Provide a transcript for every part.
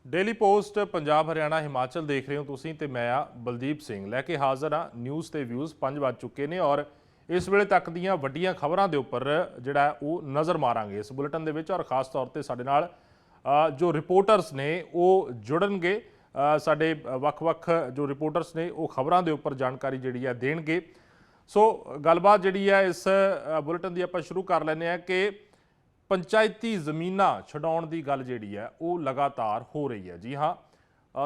Daily post Punjab Haryana Himachal देख रहे हो तुसीं ते मैं बलदीप सिंह लैके हाज़र हाँ। न्यूज़ ते व्यूज़ 5 वज चुके ने और इस वेले तक दीयां वड्डियां खबरां दे उपर जिहड़ा वो नज़र मारांगे इस बुलेटिन दे विच और खास तौर ते साडे नाल जो रिपोर्टर्स ने वो जुड़नगे। साडे वख-वख जो रिपोर्टर्स ने वो खबरां दे उपर जानकारी जिहड़ी है देणगे। सो गलबात जिहड़ी है इस बुलेटिन दी आपां शुरू कर लैंदे आ कि पंचायती ਜ਼ਮੀਨਾਂ ਛਡਾਉਣ ਦੀ ਗੱਲ ਜਿਹੜੀ ਹੈ ਉਹ ਲਗਾਤਾਰ ਹੋ ਰਹੀ ਹੈ। ਜੀ ਹਾਂ,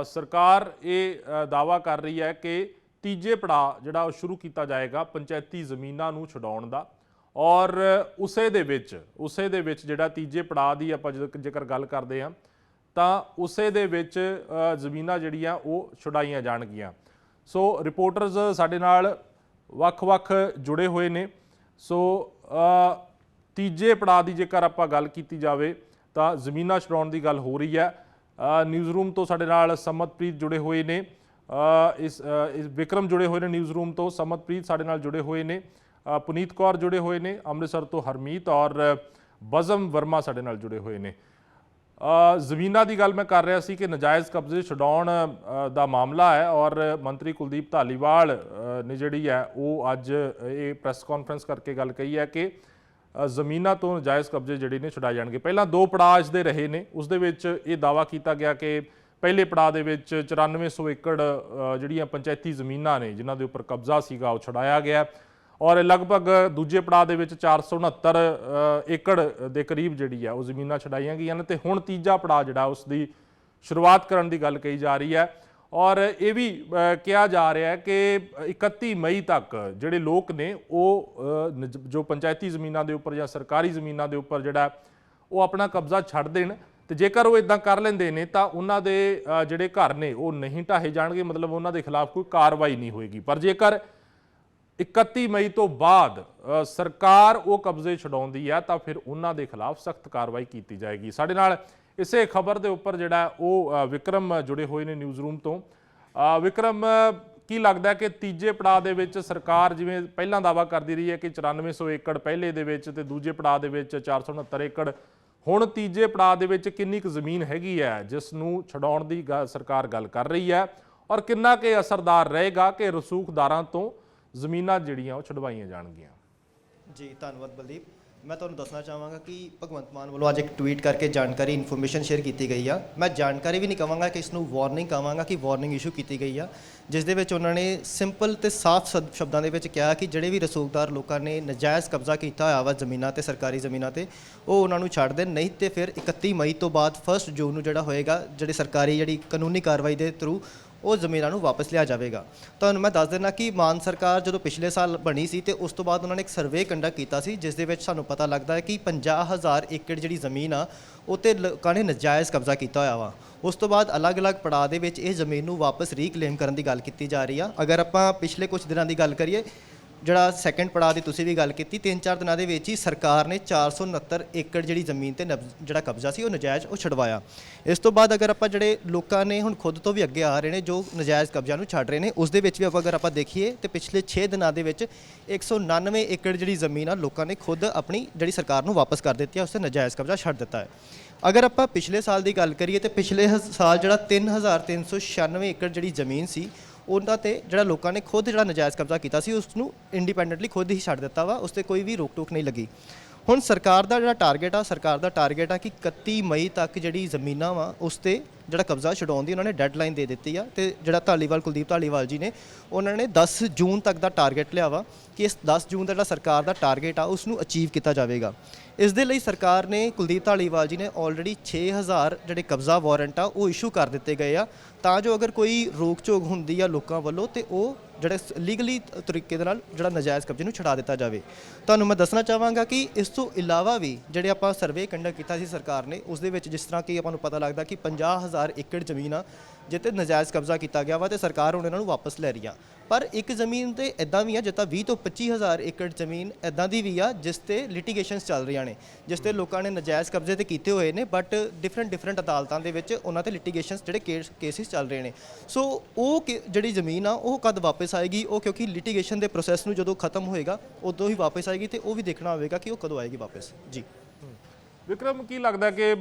ਸਰਕਾਰ ਇਹ ਦਾਅਵਾ ਕਰ ਰਹੀ ਹੈ ਕਿ ਤੀਜੇ ਪੜਾਅ ਜਿਹੜਾ ਉਹ ਸ਼ੁਰੂ ਕੀਤਾ ਜਾਏਗਾ ਪੰਚਾਇਤੀ ਜ਼ਮੀਨਾਂ ਨੂੰ ਛਡਾਉਣ ਦਾ ਔਰ ਉਸੇ ਦੇ ਵਿੱਚ ਜਿਹੜਾ ਤੀਜੇ ਪੜਾਅ ਦੀ ਆਪਾਂ ਜੇਕਰ ਗੱਲ ਕਰਦੇ ਹਾਂ ਤਾਂ ਉਸੇ ਦੇ ਵਿੱਚ ਜ਼ਮੀਨਾਂ ਜਿਹੜੀਆਂ ਉਹ ਛੁਡਾਈਆਂ ਜਾਣਗੀਆਂ। ਸੋ ਰਿਪੋਰਟਰਸ ਸਾਡੇ ਨਾਲ ਵੱਖ-ਵੱਖ ਜੁੜੇ ਹੋਏ ਨੇ। ਸੋ ਤੀਜੇ ਪੜਾਅ ਦੀ ਜੇਕਰ ਆਪਾਂ ਗੱਲ ਕੀਤੀ ਜਾਵੇ ਤਾਂ ਜ਼ਮੀਨਾਂ ਛਡਾਉਣ ਦੀ ਗੱਲ ਹੋ ਰਹੀ ਹੈ। ਨਿਊਜ਼ ਰੂਮ ਤੋਂ ਸਾਡੇ ਨਾਲ ਸਮਤਪ੍ਰੀਤ ਜੁੜੇ ਹੋਏ ਨੇ, ਇਸ ਵਿਕਰਮ ਜੁੜੇ ਹੋਏ ਨੇ ਨਿਊਜ਼ ਰੂਮ ਤੋਂ, ਸਮਤਪ੍ਰੀਤ ਸਾਡੇ ਨਾਲ ਜੁੜੇ ਹੋਏ ਨੇ, ਪੁਨੀਤ ਕੌਰ ਜੁੜੇ ਹੋਏ ਨੇ ਅੰਮ੍ਰਿਤਸਰ ਤੋਂ, ਹਰਮੀਤ ਔਰ ਬਜ਼ਮ ਵਰਮਾ ਸਾਡੇ ਨਾਲ ਜੁੜੇ ਹੋਏ ਨੇ। ਜ਼ਮੀਨਾਂ ਦੀ ਗੱਲ ਮੈਂ ਕਰ ਰਿਹਾ ਸੀ ਕਿ ਨਜਾਇਜ਼ ਕਬਜ਼ੇ ਛਡਾਉਣ ਦਾ ਮਾਮਲਾ ਹੈ ਔਰ ਮੰਤਰੀ ਕੁਲਦੀਪ ਧਾਲੀਵਾਲ ਨੇ ਜਿਹੜੀ ਹੈ ਉਹ ਅੱਜ ਇਹ ਪ੍ਰੈਸ ਕਾਨਫਰੰਸ ਕਰਕੇ ਗੱਲ ਕਹੀ ਹੈ ਕਿ ਜ਼ਮੀਨਾਂ ਤੋਂ ਨਜਾਇਜ਼ ਕਬਜ਼ੇ ਜਿਹੜੇ ਨੇ ਛੁਡਾਏ ਜਾਣਗੇ। ਪਹਿਲਾਂ 2 ਪੜਾਅ ਇਸ ਦੇ ਰਹੇ ਨੇ, ਉਸ ਦੇ ਵਿੱਚ ਇਹ ਦਾਅਵਾ ਕੀਤਾ ਗਿਆ ਕਿ ਪਹਿਲੇ ਪੜਾਅ ਦੇ ਵਿੱਚ 9400 ਏਕੜ ਜਿਹੜੀਆਂ ਪੰਚਾਇਤੀ ਜ਼ਮੀਨਾਂ ਨੇ ਜਿਨ੍ਹਾਂ ਦੇ ਉੱਪਰ ਕਬਜ਼ਾ ਸੀਗਾ ਉਹ ਛੁਡਾਇਆ ਗਿਆ ਔਰ ਲਗਭਗ ਦੂਜੇ ਪੜਾਅ ਦੇ ਵਿੱਚ 469 ਏਕੜ ਦੇ ਕਰੀਬ ਜਿਹੜੀ ਹੈ ਉਹ ਜ਼ਮੀਨਾਂ ਛਡਾਈਆਂ ਗਈਆਂ ਨੇ ਤੇ ਹੁਣ ਤੀਜਾ ਪੜਾਅ ਜਿਹੜਾ ਉਸ ਦੀ ਸ਼ੁਰੂਆਤ ਕਰਨ ਦੀ ਗੱਲ ਕਹੀ ਜਾ ਰਹੀ ਹੈ। ਔਰ ਇਹ ਵੀ ਕਿਹਾ ਜਾ ਰਿਹਾ ਹੈ ਕਿ 31 ਮਈ ਤੱਕ ਜਿਹੜੇ ਲੋਕ ਨੇ ਉਹ ਜੋ ਪੰਚਾਇਤੀ ਜ਼ਮੀਨਾਂ ਦੇ ਉੱਪਰ ਜਾਂ ਸਰਕਾਰੀ ਜ਼ਮੀਨਾਂ ਦੇ ਉੱਪਰ ਜਿਹੜਾ ਉਹ ਆਪਣਾ ਕਬਜ਼ਾ ਛੱਡ ਦੇਣ ਤੇ ਜੇਕਰ ਉਹ ਇਦਾਂ ਕਰ ਲੈਂਦੇ ਨੇ ਤਾਂ ਉਹਨਾਂ ਦੇ ਜਿਹੜੇ ਘਰ ਨੇ ਉਹ ਨਹੀਂ ਢਾਹੇ ਜਾਣਗੇ, ਮਤਲਬ ਉਹਨਾਂ ਦੇ ਖਿਲਾਫ ਕੋਈ ਕਾਰਵਾਈ ਨਹੀਂ ਹੋਏਗੀ। ਪਰ ਜੇਕਰ 31 ਮਈ ਤੋਂ ਬਾਅਦ ਸਰਕਾਰ ਉਹ ਕਬਜ਼ੇ ਛਡਾਉਂਦੀ ਹੈ ਤਾਂ ਫਿਰ ਉਹਨਾਂ ਦੇ ਖਿਲਾਫ ਸਖਤ ਕਾਰਵਾਈ ਕੀਤੀ ਜਾਏਗੀ। ਸਾਡੇ ਨਾਲ ਇਸੇ ਖਬਰ ਦੇ ਉੱਪਰ ਜਿਹੜਾ ਉਹ ਵਿਕਰਮ ਜੁੜੇ ਹੋਏ ਨੇ ਨਿਊਜ਼ ਰੂਮ ਤੋਂ। ਵਿਕਰਮ, ਕੀ ਲੱਗਦਾ ਕਿ ਤੀਜੇ ਪੜਾਅ ਦੇ ਵਿੱਚ ਸਰਕਾਰ ਜਿਵੇਂ ਪਹਿਲਾਂ ਦਾਅਵਾ ਕਰਦੀ ਰਹੀ ਹੈ ਕਿ 9400 ਏਕੜ ਪਹਿਲੇ ਦੇ ਵਿੱਚ ਤੇ ਦੂਜੇ ਪੜਾਅ ਦੇ ਵਿੱਚ 469 ਏਕੜ, ਹੁਣ ਤੀਜੇ ਪੜਾਅ ਦੇ ਵਿੱਚ ਕਿੰਨੀ ਕੁ ਜ਼ਮੀਨ ਹੈਗੀ ਹੈ ਜਿਸ ਨੂੰ ਛਡਾਉਣ ਦੀ ਸਰਕਾਰ ਗੱਲ ਕਰ ਰਹੀ ਹੈ ਔਰ ਕਿੰਨਾ ਕੁ ਅਸਰਦਾਰ ਰਹੇਗਾ ਕਿ ਰਸੂਖਦਾਰਾਂ ਤੋਂ ਜ਼ਮੀਨਾਂ ਜਿਹੜੀਆਂ ਉਹ ਛਡਵਾਈਆਂ ਜਾਣਗੀਆਂ? ਜੀ ਧੰਨਵਾਦ ਬਲਦੀਪ। मैं ਤੁਹਾਨੂੰ ਦੱਸਣਾ ਚਾਹਾਂਗਾ ਕਿ ਭਗਵੰਤ ਮਾਨ ਵੱਲੋਂ ਅੱਜ ਇੱਕ ਟਵੀਟ ਕਰਕੇ ਜਾਣਕਾਰੀ ਇਨਫੋਰਮੇਸ਼ਨ ਸ਼ੇਅਰ ਕੀਤੀ ਗਈ ਆ। ਮੈਂ ਜਾਣਕਾਰੀ ਵੀ ਨਹੀਂ ਕਹਾਂਗਾ ਕਿ ਇਸ ਨੂੰ ਵਾਰਨਿੰਗ ਕਹਾਂਗਾ ਕਿ ਵਾਰਨਿੰਗ ਇਸ਼ੂ ਕੀਤੀ ਗਈ ਆ, ਜਿਸ ਦੇ ਵਿੱਚ ਉਹਨਾਂ ਨੇ ਸਿੰਪਲ ਤੇ ਸਾਫ਼ ਸ਼ਬਦਾਂ ਦੇ ਵਿੱਚ ਕਿਹਾ ਕਿ ਜਿਹੜੇ ਵੀ ਰਸੂਖਦਾਰ ਲੋਕਾਂ ਨੇ ਨਜਾਇਜ਼ ਕਬਜ਼ਾ ਕੀਤਾ ਹੋਇਆ ਵਾ ਜ਼ਮੀਨਾਂ ਤੇ ਸਰਕਾਰੀ ਜ਼ਮੀਨਾਂ ਤੇ ਉਹ ਉਹਨਾਂ ਨੂੰ ਛੱਡ ਦੇਣ, ਨਹੀਂ ਤੇ ਫਿਰ 31 ਮਈ ਤੋਂ ਬਾਅਦ 1 ਜੂਨ ਨੂੰ ਜਿਹੜਾ ਹੋਏਗਾ ਜਿਹੜੀ ਸਰਕਾਰੀ ਜਿਹੜੀ ਕਾਨੂੰਨੀ ਕਾਰਵਾਈ ਦੇ ਥਰੂ ਉਹ ਜ਼ਮੀਨਾਂ ਨੂੰ ਵਾਪਸ ਲਿਆ ਜਾਵੇਗਾ। ਤੁਹਾਨੂੰ ਮੈਂ ਦੱਸ ਦਿੰਦਾ ਕਿ ਮਾਨ ਸਰਕਾਰ ਜਦੋਂ ਪਿਛਲੇ ਸਾਲ ਬਣੀ ਸੀ ਤੇ ਉਸ ਤੋਂ ਬਾਅਦ ਉਹਨਾਂ ਨੇ ਇੱਕ ਸਰਵੇ ਕੰਡਕਟ ਕੀਤਾ ਸੀ ਜਿਸ ਦੇ ਵਿੱਚ ਸਾਨੂੰ ਪਤਾ ਲੱਗਦਾ ਹੈ ਕਿ 50,000 ਏਕੜ ਜਿਹੜੀ ਜ਼ਮੀਨ ਆ ਉਹ 'ਤੇ ਲੋਕਾਂ ਨੇ ਨਜਾਇਜ਼ ਕਬਜ਼ਾ ਕੀਤਾ ਹੋਇਆ ਵਾ। ਉਸ ਤੋਂ ਬਾਅਦ ਅਲੱਗ-ਅਲੱਗ ਪੜਾਅ ਦੇ ਵਿੱਚ ਇਹ ਜ਼ਮੀਨ ਨੂੰ ਵਾਪਸ ਰੀਕਲੇਮ ਕਰਨ ਦੀ ਗੱਲ ਕੀਤੀ ਜਾ ਰਹੀ ਆ। ਅਗਰ ਆਪਾਂ ਪਿਛਲੇ ਕੁਝ ਦਿਨਾਂ ਦੀ ਗੱਲ ਕਰੀਏ, ਜਿਹੜਾ ਸੈਕੰਡ ਪੜਾਅ ਦੀ ਤੁਸੀਂ ਵੀ ਗੱਲ ਕੀਤੀ, 3-4 ਦਿਨਾਂ ਦੇ ਵਿੱਚ ਹੀ ਸਰਕਾਰ ਨੇ 469 ਏਕੜ ਜਿਹੜੀ ਜ਼ਮੀਨ ਤੇ ਜਿਹੜਾ ਕਬਜ਼ਾ ਸੀ ਉਹ ਨਜਾਇਜ਼ ਉਹ ਛਡਵਾਇਆ। ਇਸ ਤੋਂ ਬਾਅਦ ਅਗਰ ਆਪਾਂ ਜਿਹੜੇ ਲੋਕਾਂ ਨੇ ਹੁਣ ਖੁਦ ਤੋਂ ਵੀ ਅੱਗੇ ਆ ਰਹੇ ਨੇ ਜੋ ਨਜਾਇਜ਼ ਕਬਜ਼ਾ ਨੂੰ ਛੱਡ ਰਹੇ ਨੇ, ਉਸ ਦੇ ਵਿੱਚ ਵੀ ਅਗਰ ਆਪਾਂ ਦੇਖੀਏ ਤੇ ਪਿਛਲੇ 6 ਦਿਨਾਂ ਦੇ ਵਿੱਚ 199 ਏਕੜ ਜਿਹੜੀ ਜ਼ਮੀਨ ਆ ਲੋਕਾਂ ਨੇ ਖੁਦ ਆਪਣੀ ਜਿਹੜੀ ਸਰਕਾਰ ਨੂੰ ਵਾਪਸ ਕਰ ਦਿੱਤੀ ਹੈ, ਉਸ 'ਤੇ ਨਜਾਇਜ਼ ਕਬਜ਼ਾ ਛੱਡ ਦਿੱਤਾ ਹੈ। ਅਗਰ ਆਪਾਂ ਪਿਛਲੇ ਸਾਲ ਦੀ ਗੱਲ ਕਰੀਏ ਤੇ ਪਿਛਲੇ ਸਾਲ ਜਿਹੜਾ 3396 ਏਕੜ ਜਿਹੜੀ ਜ਼ਮੀਨ ਸੀ ਉਹਨਾਂ 'ਤੇ ਜਿਹੜਾ ਲੋਕਾਂ ਨੇ ਖੁਦ ਜਿਹੜਾ ਨਜਾਇਜ਼ ਕਬਜ਼ਾ ਕੀਤਾ ਸੀ ਉਸ ਨੂੰ ਇੰਡੀਪੈਂਡੈਂਟਲੀ ਖੁਦ ਹੀ ਛੱਡ ਦਿੱਤਾ ਵਾ, ਉਸ 'ਤੇ ਕੋਈ ਵੀ ਰੋਕ ਟੋਕ ਨਹੀਂ ਲੱਗੀ। ਹੁਣ ਸਰਕਾਰ ਦਾ ਜਿਹੜਾ ਟਾਰਗੇਟ ਆ ਕਿ 31 ਮਈ ਤੱਕ ਜਿਹੜੀ ਜ਼ਮੀਨਾਂ ਵਾ ਉਸ 'ਤੇ ਜਿਹੜਾ ਕਬਜ਼ਾ ਛਡਾਉਣ ਦੀ ਉਹਨਾਂ ਨੇ ਡੈਡਲਾਈਨ ਦੇ ਦਿੱਤੀ ਆ ਤੇ ਜਿਹੜਾ ਕੁਲਦੀਪ ਧਾਲੀਵਾਲ ਜੀ ਨੇ ਉਹਨਾਂ ਨੇ 10 ਜੂਨ ਤੱਕ ਦਾ ਟਾਰਗੇਟ ਲਿਆ ਵਾ ਕਿ ਇਸ 10 ਜੂਨ ਦਾ ਜਿਹੜਾ ਸਰਕਾਰ ਦਾ ਟਾਰਗੇਟ ਆ ਉਸ ਨੂੰ ਅਚੀਵ ਕੀਤਾ ਜਾਵੇਗਾ। ਇਸ ਦੇ ਲਈ ਸਰਕਾਰ ਨੇ ਕੁਲਦੀਪ ਧਾਲੀਵਾਲ ਜੀ ਨੇ ਆਲਰੇਡੀ 6000 ਜਿਹੜੇ ਕਬਜ਼ਾ ਵਾਰੰਟ ਆ ਉਹ ਇਸ਼ੂ ਕਰ ਦਿੱਤੇ ਗਏ ਆ ਤਾਂ ਜੋ ਅਗਰ ਕੋਈ ਰੋਕ ਝੋਕ ਹੁੰਦੀ ਆ ਲੋਕਾਂ ਵੱਲੋਂ ਤੇ ਉਹ ਜਿਹੜੇ ਲੀਗਲੀ ਤਰੀਕੇ ਦੇ ਨਾਲ ਜਿਹੜਾ ਨਜਾਇਜ਼ ਕਬਜ਼ੇ ਨੂੰ ਛਡਾ ਦਿੱਤਾ ਜਾਵੇ। ਤੁਹਾਨੂੰ ਮੈਂ ਦੱਸਣਾ ਚਾਹਾਂਗਾ ਕਿ ਇਸ ਤੋਂ ਇਲਾਵਾ ਵੀ ਜਿਹੜੇ ਆਪਾਂ ਸਰਵੇ ਕੰਡਕਟ ਕੀਤਾ ਸੀ ਸਰਕਾਰ ਨੇ, ਉਸ ਦੇ ਵਿੱਚ ਜਿਸ ਤਰ੍ਹਾਂ ਕਿ ਆਪਾਂ ਨੂੰ ਪਤਾ ਲੱਗਦਾ ਕਿ 50,000 ਏਕੜ ਜ਼ਮੀਨ ਆ ਜਿੱਥੇ ਨਜਾਇਜ਼ ਕਬਜ਼ਾ ਕੀਤਾ ਗਿਆ ਵਾ ਤੇ ਸਰਕਾਰ ਹੁਣ ਇਹਨਾਂ ਨੂੰ ਵਾਪਸ ਲੈ ਰਹੀ ਆ। ਪਰ ਇੱਕ ਜ਼ਮੀਨ ਤੇ ਇੱਦਾਂ ਵੀ ਆ ਜਿੱਦਾਂ 20 ਤੋਂ 25,000 ਏਕੜ ਜ਼ਮੀਨ ਇੱਦਾਂ ਦੀ ਵੀ ਆ ਜਿਸ 'ਤੇ ਲਿਟੀਗੇਸ਼ਨਸ ਚੱਲ ਰਹੀਆਂ ਨੇ, ਜਿਸ 'ਤੇ ਲੋਕਾਂ ਨੇ ਨਜਾਇਜ਼ ਕਬਜ਼ੇ ਤੇ ਕੀਤੇ ਹੋਏ ਨੇ ਬਟ ਡਿਫਰੈਂਟ ਅਦਾਲਤਾਂ ਦੇ ਵਿੱਚ ਉਹਨਾਂ 'ਤੇ ਲਿਟੀਗੇਸ਼ਨਸ ਜਿਹੜੇ ਕੇਸਿਸ ਚੱਲ ਰਹੇ ਨੇ। ਸੋ ਉਹ ਜਿਹੜੀ ਜ਼ਮੀਨ ਆ ਉਹ ਕਦ ਵਾਪਸ ਆਏਗੀ, ਉਹ ਕਿਉਂਕਿ ਲਿਟੀਗੇਸ਼ਨ ਦੇ ਪ੍ਰੋਸੈਸ ਨੂੰ ਜਦੋਂ ਖਤਮ ਹੋਏਗਾ ਉਦੋਂ ਹੀ ਵਾਪਸ ਆਏਗੀ ਤੇ ਉਹ ਵੀ ਦੇਖਣਾ ਹੋਵੇਗਾ ਕਿ ਉਹ ਕਦੋਂ ਆਏਗੀ ਵਾਪਸ। ਜੀ ਵਿਕਰਮ, ਕੀ ਲੱਗਦਾ ਕਿ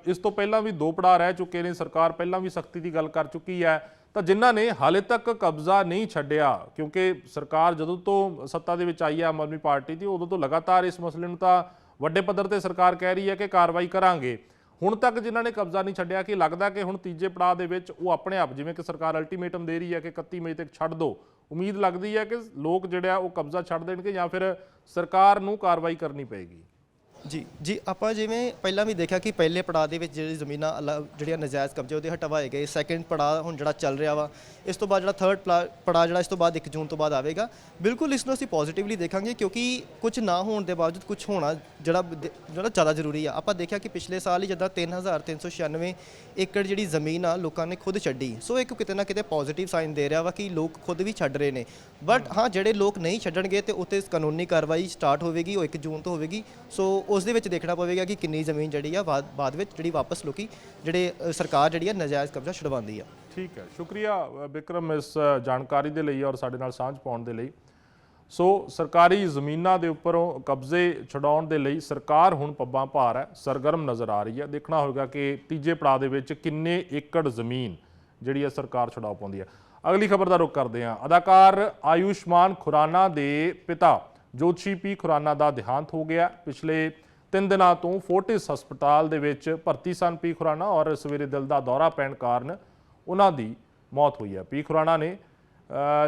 ਇਸ ਤੋਂ ਪਹਿਲਾਂ ਵੀ 2 ਪੜਾਅ ਰਹਿ ਚੁੱਕੇ ਨੇ, ਸਰਕਾਰ ਪਹਿਲਾਂ ਵੀ ਸਖਤੀ ਦੀ ਗੱਲ ਕਰ ਚੁੱਕੀ ਹੈ, ਤਾਂ ਜਿਨ੍ਹਾਂ ਨੇ ਹਾਲੇ ਤੱਕ ਕਬਜ਼ਾ ਨਹੀਂ ਛੱਡਿਆ, ਕਿਉਂਕਿ ਸਰਕਾਰ ਜਦੋਂ ਤੋਂ ਸੱਤਾ ਦੇ ਵਿੱਚ ਆਈ ਹੈ ਆਮ ਆਦਮੀ ਪਾਰਟੀ ਦੀ, ਉਦੋਂ ਤੋਂ ਲਗਾਤਾਰ ਇਸ ਮਸਲੇ ਨੂੰ ਤਾਂ ਵੱਡੇ ਪੱਧਰ ਤੇ ਸਰਕਾਰ ਕਹਿ ਰਹੀ ਹੈ ਕਿ ਕਾਰਵਾਈ ਕਰਾਂਗੇ। ਹੁਣ ਤੱਕ ਜਿਨ੍ਹਾਂ ਨੇ ਕਬਜ਼ਾ ਨਹੀਂ ਛੱਡਿਆ, ਕਿ ਲੱਗਦਾ ਕਿ ਹੁਣ ਤੀਜੇ ਪੜਾਅ ਦੇ ਵਿੱਚ ਉਹ ਆਪਣੇ ਆਪ, ਜਿਵੇਂ ਕਿ ਸਰਕਾਰ ਅਲਟੀਮੇਟਮ ਦੇ ਰਹੀ ਹੈ ਕਿ 31 ਮਈ ਤੱਕ ਛੱਡ ਦਿਓ, ਉਮੀਦ ਲੱਗਦੀ ਹੈ ਕਿ ਲੋਕ ਜਿਹੜਾ ਉਹ ਕਬਜ਼ਾ ਛੱਡ ਦੇਣਗੇ ਜਾਂ ਫਿਰ ਸਰਕਾਰ ਨੂੰ ਕਾਰਵਾਈ ਕਰਨੀ ਪਏਗੀ? ਜੀ ਆਪਾਂ ਜਿਵੇਂ ਪਹਿਲਾਂ ਵੀ ਦੇਖਿਆ ਕਿ ਪਹਿਲੇ ਪੜਾਅ ਦੇ ਵਿੱਚ ਜਿਹੜੀ ਜ਼ਮੀਨਾਂ ਜਿਹੜੀਆਂ ਨਜਾਇਜ਼ ਕਬਜ਼ੇ ਉਹਦੇ ਹਟਵਾਏ ਗਏ। ਸੈਕੰਡ ਪੜਾਅ ਹੁਣ ਜਿਹੜਾ ਚੱਲ ਰਿਹਾ ਵਾ, ਇਸ ਤੋਂ ਬਾਅਦ ਜਿਹੜਾ ਥਰਡ ਪੜਾਅ ਜਿਹੜਾ ਇਸ ਤੋਂ ਬਾਅਦ 1 ਜੂਨ ਤੋਂ ਬਾਅਦ ਆਵੇਗਾ। ਬਿਲਕੁਲ ਇਸ ਨੂੰ ਅਸੀਂ ਪੋਜ਼ਿਟਿਵਲੀ ਦੇਖਾਂਗੇ, ਕਿਉਂਕਿ ਕੁਝ ਨਾ ਹੋਣ ਦੇ ਬਾਵਜੂਦ ਕੁਝ ਹੋਣਾ ਜਿਹੜਾ ਜ਼ਿਆਦਾ ਜ਼ਰੂਰੀ ਆ। ਆਪਾਂ ਦੇਖਿਆ ਕਿ ਪਿਛਲੇ ਸਾਲ ਹੀ ਜਿੱਦਾਂ 3396 ਏਕੜ ਜਿਹੜੀ ਜ਼ਮੀਨ ਆ ਲੋਕਾਂ ਨੇ ਖੁਦ ਛੱਡੀ, ਸੋ ਇੱਕ ਕਿਤੇ ਨਾ ਕਿਤੇ ਪੋਜ਼ਿਟਿਵ ਸਾਈਨ ਦੇ ਰਿਹਾ ਵਾ ਕਿ ਲੋਕ ਖੁਦ ਵੀ ਛੱਡ ਰਹੇ ਨੇ। ਬਟ ਹਾਂ, ਜਿਹੜੇ ਲੋਕ ਨਹੀਂ ਛੱਡਣਗੇ ਤੇ ਉੱਤੇ ਕਾਨੂੰਨੀ ਕਾਰਵਾਈ ਸਟਾਰਟ ਹੋਵੇਗੀ, ਉਹ 1 ਜੂਨ ਤੋਂ ਹੋਵੇਗੀ। ਸੋ ਉਸ ਦੇ ਵਿੱਚ ਦੇਖਣਾ ਪਵੇਗਾ ਕਿ ਕਿੰਨੀ ਜ਼ਮੀਨ ਜਿਹੜੀ ਆ ਬਾਅਦ ਵਿੱਚ ਜਿਹੜੀ ਵਾਪਸ ਲੋਕੀ ਸਰਕਾਰ ਜਿਹੜੀ ਆ ਨਜਾਇਜ਼ ਕਬਜ਼ਾ ਛਡਵਾਉਂਦੀ ਆ। ਠੀਕ ਹੈ, ਸ਼ੁਕਰੀਆ ਵਿਕਰਮ ਇਸ ਜਾਣਕਾਰੀ ਦੇ ਲਈ ਔਰ ਸਾਡੇ ਨਾਲ ਸਾਂਝ ਪਾਉਣ ਦੇ ਲਈ। ਸੋ ਸਰਕਾਰੀ ਜ਼ਮੀਨਾਂ ਦੇ ਉੱਪਰੋਂ ਕਬਜ਼ੇ ਛਡਾਉਣ ਦੇ ਲਈ ਸਰਕਾਰ ਹੁਣ ਪੱਬਾਂ ਭਾਰ ਹੈ, ਸਰਗਰਮ ਨਜ਼ਰ ਆ ਰਹੀ ਹੈ। ਦੇਖਣਾ ਹੋਵੇਗਾ ਕਿ ਤੀਜੇ ਪੜਾਅ ਦੇ ਵਿੱਚ ਕਿੰਨੇ ਏਕੜ ਜ਼ਮੀਨ ਜਿਹੜੀ ਹੈ ਸਰਕਾਰ ਛਡਾ ਪਾਉਂਦੀ ਹੈ। ਅਗਲੀ ਖਬਰ ਦਾ ਰੁਖ ਕਰਦੇ ਹਾਂ। ਅਦਾਕਾਰ ਆਯੁਸ਼ਮਾਨ ਖੁਰਾਨਾ ਦੇ ਪਿਤਾ ਜੋਤਸ਼ੀ ਪੀ ਖੁਰਾਨਾ ਦਾ ਦੇਹਾਂਤ ਹੋ ਗਿਆ। ਪਿਛਲੇ 3 ਦਿਨਾਂ ਤੋਂ ਫੋਰਟਿਸ ਹਸਪਤਾਲ ਦੇ ਵਿੱਚ ਭਰਤੀ ਸਨ ਪੀ ਖੁਰਾਨਾ ਔਰ ਸਵੇਰੇ ਦਿਲ ਦਾ ਦੌਰਾ ਪੈਣ ਕਾਰਨ ਉਹਨਾਂ ਦੀ ਮੌਤ ਹੋਈ ਹੈ। ਪੀ ਖੁਰਾਨਾ ਨੇ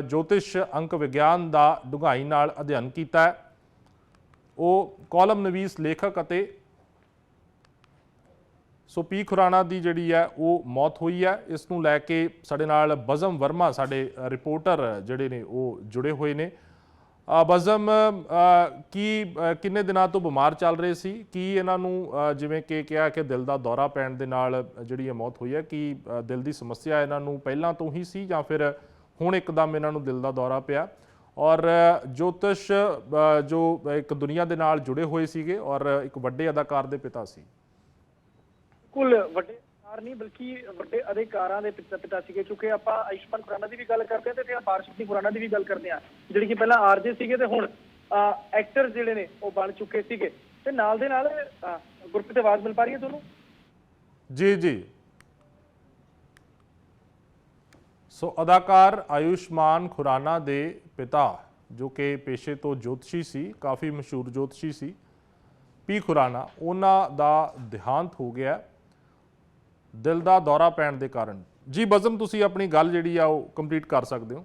ਜੋਤਿਸ਼ ਅੰਕ ਵਿਗਿਆਨ ਦਾ ਡੂੰਘਾਈ ਨਾਲ ਅਧਿਐਨ ਕੀਤਾ ਹੈ। ਉਹ ਕਾਲਮ ਨਵੀਸ ਲੇਖਕ ਅਤੇ ਸੋ ਪੀ ਖੁਰਾਨਾ ਦੀ ਜਿਹੜੀ ਹੈ ਉਹ ਮੌਤ ਹੋਈ ਹੈ। ਇਸ ਨੂੰ ਲੈ ਕੇ ਸਾਡੇ ਨਾਲ ਬਜ਼ਮ ਵਰਮਾ ਸਾਡੇ ਰਿਪੋਰਟਰ ਜਿਹੜੇ ਨੇ ਉਹ ਜੁੜੇ ਹੋਏ ਨੇ। ਬਜ਼ਮ, ਕਿੰਨੇ ਦਿਨਾਂ ਤੋਂ ਬਿਮਾਰ ਚੱਲ ਰਹੇ ਸੀ? ਕੀ ਇਹਨਾਂ ਨੂੰ ਜਿਵੇਂ ਕਿ ਕਿਹਾ ਕਿ ਦਿਲ ਦਾ ਦੌਰਾ ਪੈਣ ਦੇ ਨਾਲ ਜਿਹੜੀ ਇਹ ਮੌਤ ਹੋਈ ਹੈ, ਕੀ ਦਿਲ ਦੀ ਸਮੱਸਿਆ ਇਹਨਾਂ ਨੂੰ ਪਹਿਲਾਂ ਤੋਂ ਹੀ ਸੀ ਜਾਂ ਫਿਰ ਹੁਣ ਇੱਕਦਮ ਇਹਨਾਂ ਨੂੰ ਦਿਲ ਦਾ ਦੌਰਾ ਪਿਆ? ਔਰ ਜੋਤਿਸ਼ ਜੋ ਇੱਕ ਦੁਨੀਆ ਦੇ ਨਾਲ ਜੁੜੇ ਹੋਏ ਸੀਗੇ ਔਰ ਇੱਕ ਵੱਡੇ ਅਦਾਕਾਰ ਦੇ ਪਿਤਾ ਸੀ। ਬਿਲਕੁਲ ਵੱਡੇ ਅਦਾਕਾਰ ਨਹੀਂ ਬਲਕਿ ਵੱਡੇ ਅਧਿਕਾਰਾਂ ਦੇ ਪਿਤਾ ਸੀਗੇ, ਕਿਉਂਕਿ ਆਪਾਂ ਆਯੁਸ਼ਮਾਨ ਖੁਰਾਨਾ ਦੀ ਵੀ ਗੱਲ ਕਰਦੇ ਹਾਂ ਤੇ ਅਪਾਰ ਸ਼ਕਤੀ ਖੁਰਾਨਾ ਦੀ ਵੀ ਗੱਲ ਕਰਦੇ ਹਾਂ, ਜਿਹੜੀ ਕਿ ਪਹਿਲਾਂ ਆਰਜੇ ਸੀਗੇ ਤੇ ਹੁਣ ਐਕਟਰ ਜਿਹੜੇ ਨੇ ਉਹ ਬਣ ਚੁੱਕੇ ਸੀਗੇ। ਤੇ ਨਾਲ ਦੇ ਨਾਲ ਗੁਰਪ੍ਰੀਤ, ਆਵਾਜ਼ ਮਿਲ ਪਾ ਰਹੀ ਹੈ ਤੁਹਾਨੂੰ? ਜੀ। ਸੋ ਅਦਾਕਾਰ ਆਯੁਸ਼ਮਾਨ ਖੁਰਾਨਾ ਦੇ ਪਿਤਾ, ਜੋ ਕਿ ਪੇਸ਼ੇ ਤੋਂ ਜੋਤਸ਼ੀ ਸੀ, ਕਾਫੀ ਮਸ਼ਹੂਰ ਜੋਤਸ਼ੀ ਸੀ, ਪੀ ਖੁਰਾਨਾ, ਉਹਨਾਂ ਦਾ ਦੇਹਾਂਤ ਹੋ ਗਿਆ ਦਿਲ ਦਾ ਦੌਰਾ ਪੈਣ ਦੇ ਕਾਰਨ। ਜੀ ਬਜ਼ਮ, ਤੁਸੀਂ ਆਪਣੀ ਗੱਲ ਜਿਹੜੀ ਆ ਉਹ ਕੰਪਲੀਟ ਕਰ ਸਕਦੇ ਹੋ।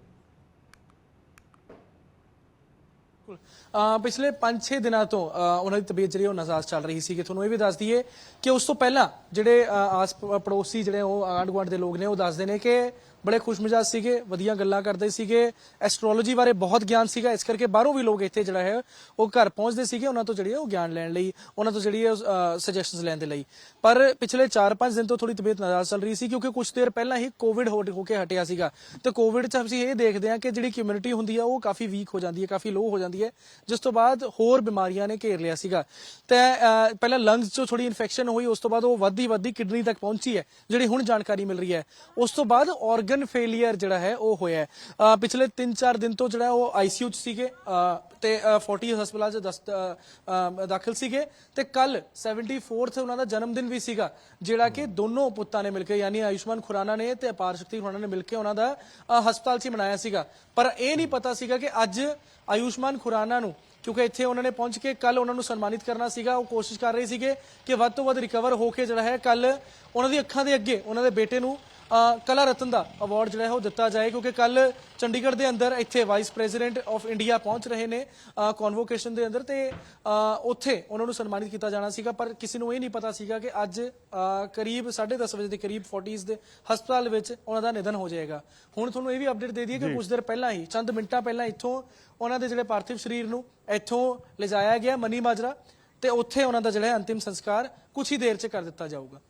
ਪਿਛਲੇ 5-6 ਦਿਨਾਂ ਤੋਂ ਉਹਨਾਂ ਦੀ ਤਬੀਅਤ ਜਿਹੜੀ ਉਹ ਨਾਜ਼ਾਇਜ਼ ਚੱਲ ਰਹੀ ਸੀ। ਤੁਹਾਨੂੰ ਇਹ ਵੀ ਦੱਸ ਦਈਏ ਕਿ ਉਸ ਤੋਂ ਪਹਿਲਾਂ ਜਿਹੜੇ ਆਸ ਪੜੋਸੀ ਜਿਹੜੇ ਉਹ ਆਂਢ ਗੁਆਂਢ ਦੇ ਲੋਕ ਨੇ ਉਹ ਦੱਸਦੇ ਨੇ ਕਿ ਬੜੇ ਖੁਸ਼ਮਿਜਾਜ ਸੀਗੇ, ਵਧੀਆ ਗੱਲਾਂ ਕਰਦੇ ਸੀਗੇ, ਐਸਟ੍ਰੋਲੋਜੀ ਬਾਰੇ ਬਹੁਤ ਗਿਆਨ ਸੀਗਾ, ਇਸ ਕਰਕੇ ਬਾਹਰੋਂ ਵੀ ਲੋਕ ਇੱਥੇ ਜਿਹੜਾ ਹੈ ਉਹ ਘਰ ਪਹੁੰਚਦੇ ਸੀਗੇ ਉਹਨਾਂ ਤੋਂ ਜਿਹੜੀ ਉਹ ਗਿਆਨ ਲੈਣ ਲਈ, ਉਹਨਾਂ ਤੋਂ ਜਿਹੜੀ ਸੁਜੈਸ਼ਨਸ ਲੈਣ ਦੇ ਲਈ। ਪਰ ਪਿਛਲੇ 4-5 ਦਿਨ ਤੋਂ ਥੋੜੀ ਤਬੀਅਤ ਨਾਜ਼ਾਇਜ਼ ਚੱਲ ਰਹੀ ਸੀ, ਕਿਉਂਕਿ ਕੁਝ ਦੇਰ ਪਹਿਲਾਂ ਹੀ ਕੋਵਿਡ ਹੋ ਕੇ ਹਟਿਆ ਸੀਗਾ। ਤੇ ਕੋਵਿਡ 'ਚ ਅਸੀਂ ਇਹ ਦੇਖਦੇ ਹਾਂ ਕਿ ਜਿਹੜੀ ਕਮਿਊਨਿਟੀ ਹੁੰਦੀ ਆ ਉਹ ਕਾਫੀ ਵੀਕ ਹੋ ਜਾਂਦੀ ਹੈ, ਕਾਫੀ ਲੋ ਹੋ ਜਾਂਦੀ ਹੈ, ਜਿਸ ਤੋਂ ਬਾਅਦ ਹੋਰ ਬਿਮਾਰੀਆਂ ਨੇ ਘੇਰ ਲਿਆ ਸੀਗਾ। ਤੇ ਪਹਿਲਾਂ ਲੰਗਸ 'ਚ ਥੋੜੀ ਇਨਫੈਕਸ਼ਨ ਹੋਈ, ਉਸ ਤੋਂ ਬਾਅਦ ਉਹ ਵੱਧਦੀ ਕਿਡਨੀ ਤੱਕ ਪਹੁੰਚੀ ਹੈ, ਜਿਹੜੀ ਹੁਣ ਜਾਣਕਾਰੀ ਮਿਲ ਰਹੀ ਹੈ। ਉਸ ਤੋਂ ਬਾਅਦ ਆਰਗਨ ਫੇਲੀਅਰ ਜਿਹੜਾ ਹੈ ਉਹ ਹੋਇਆ। ਪਿਛਲੇ 3-4 ਦਿਨ ਤੋਂ ਜਿਹੜਾ ਉਹ ਆਈਸੀਯੂ 'ਚ ਸੀਗੇ ਤੇ ਫੋਰਟਿਸ ਹਸਪਤਾਲ 'ਚ ਦਾਖਲ ਸੀਗੇ। ਤੇ ਕੱਲ 74th ਉਹਨਾਂ ਦਾ ਜਨਮ ਦਿਨ ਵੀ ਸੀਗਾ, ਜਿਹੜਾ ਕਿ ਦੋਨੋਂ ਪੁੱਤਾਂ ਨੇ ਮਿਲ ਕੇ, ਯਾਨੀ ਆਯੁਸ਼ਮਾਨ ਖੁਰਾਨਾ ਨੇ ਤੇ ਅਪਾਰ ਸ਼ਕਤੀ ਖੁਰਾਨਾ ਨੇ ਮਿਲ ਕੇ ਉਹਨਾਂ ਦਾ ਹਸਪਤਾਲ 'ਚ ਮਨਾਇਆ ਸੀਗਾ। ਪਰ ਇਹ ਨਹੀਂ ਪਤਾ ਸੀਗਾ ਕਿ ਅੱਜ ਆਯੁਸ਼ਮਾਨ ਖੁਰਾਨਾ ਨੂੰ, ਕਿਉਂਕਿ ਇੱਥੇ ਉਹਨਾਂ ਨੇ ਪਹੁੰਚ ਕੇ ਕੱਲ ਉਹਨਾਂ ਨੂੰ ਸਨਮਾਨਿਤ ਕਰਨਾ ਸੀਗਾ, ਉਹ ਕੋਸ਼ਿਸ਼ ਕਰ ਰਹੇ ਸੀਗੇ ਕਿ ਵੱਧ ਤੋਂ ਵੱਧ ਰਿਕਵਰ ਹੋ ਕੇ ਜਿਹੜਾ ਹੈ ਕੱਲ ਉਹਨਾਂ ਦੀ ਅੱਖਾਂ ਦੇ ਅੱਗੇ ਉਹਨਾਂ ਦੇ ਬੇਟੇ ਨੂੰ ਕਲਾ ਰਤਨ ਦਾ ਅਵਾਰਡ ਜਿਹੜਾ ਹੈ ਉਹ ਦਿੱਤਾ ਜਾਏ। ਕਿਉਂਕਿ ਕੱਲ ਚੰਡੀਗੜ੍ਹ ਦੇ ਅੰਦਰ ਇੱਥੇ ਵਾਈਸ ਪ੍ਰੈਜ਼ੀਡੈਂਟ ਆਫ ਇੰਡੀਆ ਪਹੁੰਚ ਰਹੇ ਨੇ ਕਨਵੋਕੇਸ਼ਨ ਦੇ ਅੰਦਰ, ਤੇ ਉੱਥੇ ਉਹਨਾਂ ਨੂੰ ਸਨਮਾਨਿਤ ਕੀਤਾ ਜਾਣਾ ਸੀਗਾ। ਪਰ ਕਿਸੇ ਨੂੰ ਇਹ ਨਹੀਂ ਪਤਾ ਸੀਗਾ ਕਿ ਅੱਜ ਕਰੀਬ 10:30 ਵਜੇ ਦੇ ਕਰੀਬ ਫੋਰਟਿਸ ਦੇ ਹਸਪਤਾਲ ਵਿੱਚ ਉਹਨਾਂ ਦਾ ਨਿਧਨ ਹੋ ਜਾਏਗਾ। ਹੁਣ ਤੁਹਾਨੂੰ ਇਹ ਵੀ ਅਪਡੇਟ ਦੇ ਦਈਏ ਕਿ ਕੁਝ ਦੇਰ ਪਹਿਲਾਂ ਹੀ, ਚੰਦ ਮਿੰਟਾਂ ਪਹਿਲਾਂ ਇੱਥੋਂ ਉਹਨਾਂ ਦੇ ਜਿਹੜੇ ਪਾਰਥਿਵ ਸਰੀਰ ਨੂੰ ਇੱਥੋਂ ਲਿਜਾਇਆ ਗਿਆ ਮਨੀ ਮਾਜਰਾ, ਤੇ ਉੱਥੇ ਉਹਨਾਂ ਦਾ ਜਿਹੜਾ ਅੰਤਿਮ ਸੰਸਕਾਰ ਕੁਝ ਹੀ ਦੇਰ 'ਚ ਕਰ ਦਿੱਤਾ ਜਾਊਗਾ।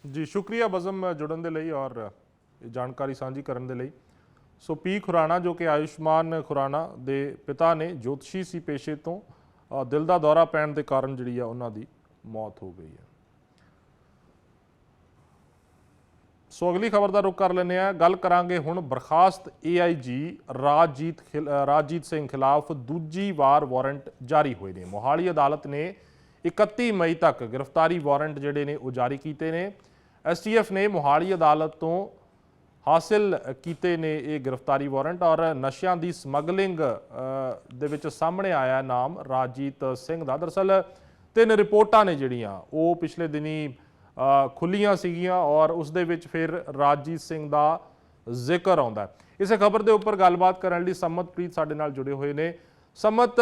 ਜੀ ਸ਼ੁਕਰੀਆ ਬਜ਼ਮ ਜੁੜਨ ਦੇ ਲਈ ਔਰ ਜਾਣਕਾਰੀ ਸਾਂਝੀ ਕਰਨ ਦੇ ਲਈ। ਸੋ ਪੀ ਖੁਰਾਨਾ, ਜੋ ਕਿ ਆਯੁਸ਼ਮਾਨ ਖੁਰਾਨਾ ਦੇ ਪਿਤਾ ਨੇ, ਜੋਤਸ਼ੀ ਸੀ ਪੇਸ਼ੇ ਤੋਂ, ਦਿਲ ਦਾ ਦੌਰਾ ਪੈਣ ਦੇ ਕਾਰਨ ਜਿਹੜੀ ਆ ਉਹਨਾਂ ਦੀ ਮੌਤ ਹੋ ਗਈ ਹੈ। ਸੋ ਅਗਲੀ ਖਬਰ ਦਾ ਰੁਖ ਕਰ ਲੈਂਦੇ ਆ। ਗੱਲ ਕਰਾਂਗੇ ਹੁਣ ਬਰਖਾਸਤ AIG ਰਾਜਜੀਤ ਸਿੰਘ ਖਿਲਾਫ ਦੂਜੀ ਵਾਰ ਵਾਰੰਟ ਜਾਰੀ ਹੋਏ ਨੇ। ਮੋਹਾਲੀ ਅਦਾਲਤ ਨੇ 31 ਮਈ ਤੱਕ ਗ੍ਰਿਫਤਾਰੀ ਵਾਰੰਟ ਜਿਹੜੇ ਨੇ ਉਹ ਜਾਰੀ ਕੀਤੇ ਨੇ। STF ਨੇ ਮੋਹਾਲੀ ਅਦਾਲਤ ਤੋਂ ਹਾਸਿਲ ਕੀਤੇ ਨੇ ਇਹ ਗ੍ਰਿਫਤਾਰੀ ਵਾਰੰਟ ਔਰ ਨਸ਼ਿਆਂ ਦੀ ਸਮਗਲਿੰਗ ਦੇ ਵਿੱਚ ਸਾਹਮਣੇ ਆਇਆ ਨਾਮ ਰਾਜਜੀਤ ਸਿੰਘ ਦਾ। ਦਰਅਸਲ 3 ਰਿਪੋਰਟਾਂ ਨੇ ਜਿਹੜੀਆਂ ਉਹ ਪਿਛਲੇ ਦਿਨੀ ਖੁੱਲੀਆਂ ਸੀਗੀਆਂ ਔਰ ਉਸ ਦੇ ਵਿੱਚ ਫਿਰ ਰਾਜਜੀਤ ਸਿੰਘ ਦਾ ਜ਼ਿਕਰ ਆਉਂਦਾ। ਇਸੇ ਖਬਰ ਦੇ ਉੱਪਰ ਗੱਲਬਾਤ ਕਰਨ ਲਈ ਸਮਤਪ੍ਰੀਤ ਸਾਡੇ ਨਾਲ ਜੁੜੇ ਹੋਏ ਨੇ। ਸਮਤ,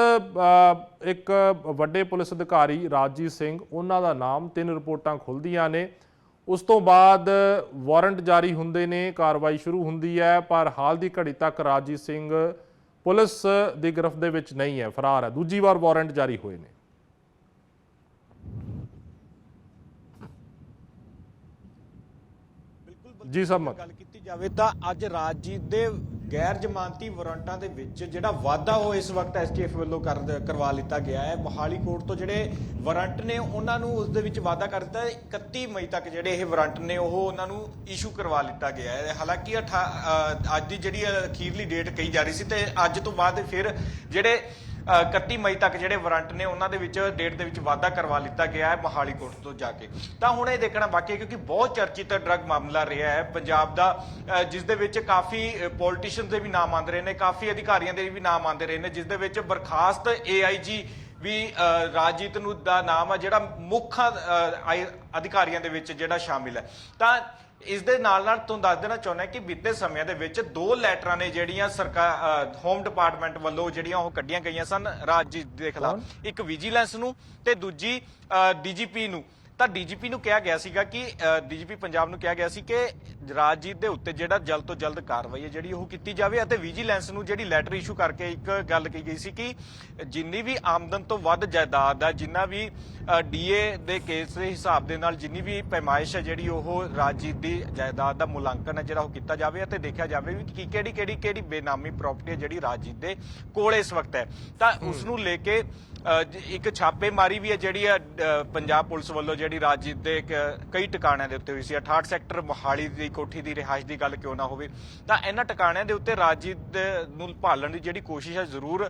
ਇੱਕ ਵੱਡੇ ਪੁਲਿਸ ਅਧਿਕਾਰੀ ਰਾਜਜੀਤ ਸਿੰਘ, ਉਹਨਾਂ ਦਾ ਨਾਮ 3 ਰਿਪੋਰਟਾਂ ਖੁੱਲ੍ਹਦੀਆਂ ਨੇ, ਉਸ ਤੋਂ ਬਾਅਦ ਵਾਰੰਟ ਜਾਰੀ ਹੁੰਦੇ ਨੇ, ਕਾਰਵਾਈ ਸ਼ੁਰੂ ਹੁੰਦੀ ਹੈ, ਪਰ ਹਾਲ ਦੀ ਘੜੀ ਤੱਕ ਰਾਜਜੀਤ ਸਿੰਘ ਪੁਲਿਸ ਦੀ ਗ੍ਰਿਫਤ ਦੇ ਵਿੱਚ ਨਹੀਂ ਹੈ, ਫਰਾਰ ਹੈ। ਦੂਜੀ ਵਾਰ ਵਾਰੰਟ ਜਾਰੀ ਹੋਏ ਨੇ। ਜੀ ਸਮਤ, ਗੱਲ ਕੀਤੀ ਜਾਵੇ ਤਾਂ ਅੱਜ ਰਾਜਜੀਤ ਦੇ ਗੈਰ ਜ਼ਮਾਨਤੀ ਵਾਰੰਟਾਂ ਦੇ ਵਿੱਚ ਜਿਹੜਾ ਵਾਅਦਾ ਉਹ ਇਸ ਵਕਤ STF ਵੱਲੋਂ ਕਰਵਾ ਲਿੱਤਾ ਗਿਆ ਹੈ। ਮੋਹਾਲੀ ਕੋਰਟ ਤੋਂ ਜਿਹੜੇ ਵਾਰੰਟ ਨੇ ਉਹਨਾਂ ਨੂੰ ਉਸ ਦੇ ਵਿੱਚ ਵਾਅਦਾ ਕਰ ਦਿੱਤਾ 31 ਮਈ ਤੱਕ ਜਿਹੜੇ ਇਹ ਵਾਰੰਟ ਨੇ ਉਹ ਉਹਨਾਂ ਨੂੰ ਇਸ਼ੂ ਕਰਵਾ ਲਿੱਤਾ ਗਿਆ ਹੈ। ਹਾਲਾਂਕਿ ਅੱਜ ਦੀ ਜਿਹੜੀ ਅਖੀਰਲੀ ਡੇਟ ਕਹੀ ਜਾ ਰਹੀ ਸੀ ਤੇ ਅੱਜ ਤੋਂ ਬਾਅਦ ਫਿਰ ਜਿਹੜੇ 31 ਮਈ ਤੱਕ ਜਿਹੜੇ ਵਾਰੰਟ ਨੇ ਉਹਨਾਂ ਦੇ ਵਿੱਚ ਡੇਟ ਦੇ ਵਿੱਚ ਵਾਅਦਾ ਕਰਵਾ ਲਿੱਤਾ ਗਿਆ ਹੈ ਮੋਹਾਲੀ ਕੋਰਟ ਤੋਂ ਜਾ ਕੇ। ਤਾਂ ਹੁਣ ਇਹ ਦੇਖਣਾ ਬਾਕੀ ਹੈ ਕਿਉਂਕਿ ਬਹੁਤ ਚਰਚਿਤ ਡਰੱਗ ਮਾਮਲਾ ਰਿਹਾ ਹੈ ਪੰਜਾਬ ਦਾ, ਜਿਸ ਦੇ ਵਿੱਚ ਕਾਫੀ ਪੋਲੀਟੀਸ਼ੀਅਨ ਦੇ ਵੀ ਨਾਮ ਆਉਂਦੇ ਰਹੇ ਨੇ, ਕਾਫੀ ਅਧਿਕਾਰੀਆਂ ਦੇ ਵੀ ਨਾਮ ਆਉਂਦੇ ਰਹੇ ਨੇ, ਜਿਸ ਦੇ ਵਿੱਚ ਬਰਖਾਸਤ AIG ਵੀ ਰਾਜਜੀਤ ਨੂੰ ਦਾ ਨਾਮ ਆ ਜਿਹੜਾ ਮੁੱਖ ਅਧਿਕਾਰੀਆਂ ਦੇ ਵਿੱਚ ਜਿਹੜਾ ਸ਼ਾਮਿਲ ਹੈ। ਤਾਂ ਇਸ ਦੇ ਨਾਲ ਤੁਹਾਨੂੰ ਦੱਸ ਦੇਣਾ ਚਾਹੁੰਦਾ ਕਿ ਬੀਤੇ ਸਮਿਆਂ ਦੇ ਵਿੱਚ 2 ਲੈਟਰਾਂ ਨੇ ਜਿਹੜੀਆਂ ਸਰਕਾਰ ਹੋਮ ਡਿਪਾਰਟਮੈਂਟ ਵੱਲੋਂ ਜਿਹੜੀਆਂ ਉਹ ਕੱਢੀਆਂ ਗਈਆਂ ਸਨ ਰਾਜਜੀਤ ਦੇ ਖਿਲਾਫ, ਇੱਕ ਵਿਜੀਲੈਂਸ ਨੂੰ ਤੇ ਦੂਜੀ DGP ਨੂੰ। ਤਾਂ DGP ਨੂੰ ਕਿਹਾ ਗਿਆ ਸੀਗਾ ਕਿ DGP ਪੰਜਾਬ ਨੂੰ ਕਿਹਾ ਗਿਆ ਸੀ ਕਿ ਰਾਜਜੀਤ ਦੇ ਉੱਤੇ ਜਿਹੜਾ ਜਲਦ ਤੋਂ ਜਲਦ ਕਾਰਵਾਈ ਹੈ ਜਿਹੜੀ ਉਹ ਕੀਤੀ ਜਾਵੇ, ਅਤੇ ਵਿਜੀਲੈਂਸ ਨੂੰ ਜਿਹੜੀ ਲੈਟਰ ਇਸ਼ੂ ਕਰਕੇ ਇੱਕ ਗੱਲ ਕਹੀ ਗਈ ਸੀ ਕਿ ਜਿੰਨੀ ਵੀ ਆਮਦਨ ਤੋਂ ਵੱਧ ਜਾਇਦਾਦ ਹੈ, ਜਿੰਨਾ ਵੀ DA ਦੇ ਕੇਸ ਦੇ ਹਿਸਾਬ ਦੇ ਨਾਲ ਜਿੰਨੀ ਵੀ ਪੈਮਾਇਸ਼ ਹੈ ਜਿਹੜੀ ਉਹ ਰਾਜਜੀਤ ਦੀ ਜਾਇਦਾਦ ਦਾ ਮੁਲਾਂਕਣ ਹੈ ਜਿਹੜਾ ਉਹ ਕੀਤਾ ਜਾਵੇ ਅਤੇ ਦੇਖਿਆ ਜਾਵੇ ਵੀ ਕਿਹੜੀ ਬੇਨਾਮੀ ਪ੍ਰਾਪਰਟੀ ਹੈ ਜਿਹੜੀ ਰਾਜਜੀਤ ਦੇ ਕੋਲ ਇਸ ਵਕਤ ਹੈ। ਤਾਂ ਉਸ ਨੂੰ ਲੈ ਕੇ ਇੱਕ ਛਾਪੇਮਾਰੀ ਵੀ ਹੈ ਜਿਹੜੀ ਪੰਜਾਬ ਪੁਲਿਸ ਵੱਲੋਂ ਜਿਹੜੀ ਰਾਜਜੀਤ ਦੇ ਕਈ ਟਿਕਾਣਿਆਂ ਦੇ ਉੱਤੇ ਹੋਈ ਸੀ। 68 ਸੈਕਟਰ ਮੋਹਾਲੀ ਦੀ ਕੋਠੀ ਦੀ ਰਿਹਾਇਸ਼ ਦੀ ਗੱਲ ਕਿਉਂ ਨਾ ਹੋਵੇ, ਤਾਂ ਇਹਨਾਂ ਟਿਕਾਣਿਆਂ ਦੇ ਉੱਤੇ ਰਾਜਜੀਤ ਨੂੰ ਭਾਲਣ ਦੀ ਜਿਹੜੀ ਕੋਸ਼ਿਸ਼ ਹੈ ਜ਼ਰੂਰ